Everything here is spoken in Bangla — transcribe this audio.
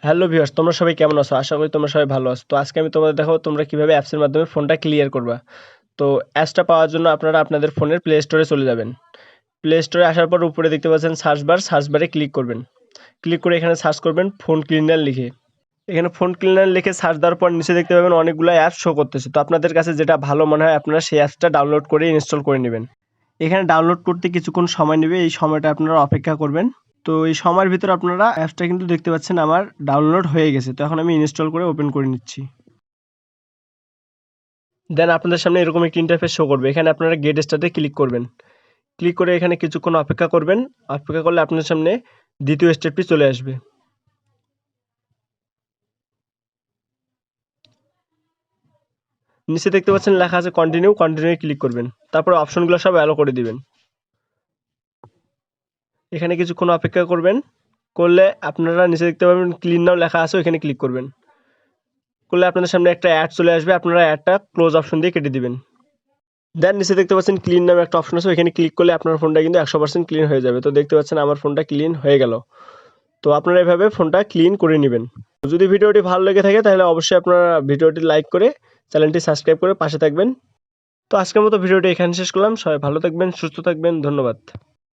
হ্যালো ভিউয়ার্স, তোমরা সবাই কেমন আছো? আশা করি তোমরা সবাই ভালো আছো। তো আজকে আমি তোমাদের দেখাবো তোমরা কিভাবে অ্যাপসের মাধ্যমে ফোনটা ক্লিয়ার করবা। তো অ্যাপসটা পাওয়ার জন্য আপনারা আপনাদের ফোনের প্লে স্টোরে চলে যাবেন। প্লে স্টোরে আসার পর উপরে দেখতে পাচ্ছেন সার্চ বারে ক্লিক করবেন। ক্লিক করে এখানে সার্চ করবেন ফোন ক্লিনার লিখে। এখানে ফোন ক্লিনার লিখে সার্চ দেওয়ার পর নিচে দেখতে পাবেন অনেকগুলো অ্যাপ শো করতেছে। তো আপনাদের কাছে যেটা ভালো মনে হয় আপনারা সেই অ্যাপসটা ডাউনলোড করে ইনস্টল করে নেবেন। এখানে ডাউনলোড করতে কিছুক্ষণ সময় নেবে, এই সময়টা আপনারা অপেক্ষা করবেন। তো এই সময়ের ভিতরে আপনারা অ্যাপসটা কিন্তু দেখতে পাচ্ছেন আমার ডাউনলোড হয়ে গেছে। তো এখন আমি ইনস্টল করে ওপেন করে নিচ্ছি। দেন আপনাদের সামনে এরকম একটি ইন্টারফেস শো করবে। এখানে আপনারা গেট স্টার্টে ক্লিক করবেন। ক্লিক করে এখানে কিছুক্ষণ অপেক্ষা করবেন। অপেক্ষা করলে আপনার সামনে দ্বিতীয় স্টেপটি চলে আসবে। নিচে দেখতে পাচ্ছেন লেখা আছে কন্টিনিউ ক্লিক করবেন। তারপর অপশনগুলো সব অ্যালো করে দিবেন। এখানে কিছুক্ষণ অপেক্ষা করবেন। করলে আপনারা নিচে দেখতে পাবেন ক্লিন নাও লেখা আছে, ওইখানে ক্লিক করবেন। করলে আপনাদের সামনে একটা অ্যাড চলে আসবে, আপনারা অ্যাডটা ক্লোজ অপশন দিয়ে কেটে দিবেন। দেন নিচে দেখতে পাচ্ছেন ক্লিন নামে একটা অপশন আছে, ওইখানে ক্লিক করলে আপনার ফোনটা কিন্তু 100% ক্লিন হয়ে যাবে। তো দেখতে পাচ্ছেন আমার ফোনটা ক্লিন হয়ে গেল। তো আপনারা এভাবে ফোনটা ক্লিন করে নেবেন। যদি ভিডিওটি ভালো লেগে থাকে তাহলে অবশ্যই আপনারা ভিডিওটি লাইক করে চ্যানেলটি সাবস্ক্রাইব করে পাশে থাকবেন। তো আজকের মতো ভিডিওটি এখানে শেষ করলাম। সবাই ভালো থাকবেন, সুস্থ থাকবেন। ধন্যবাদ।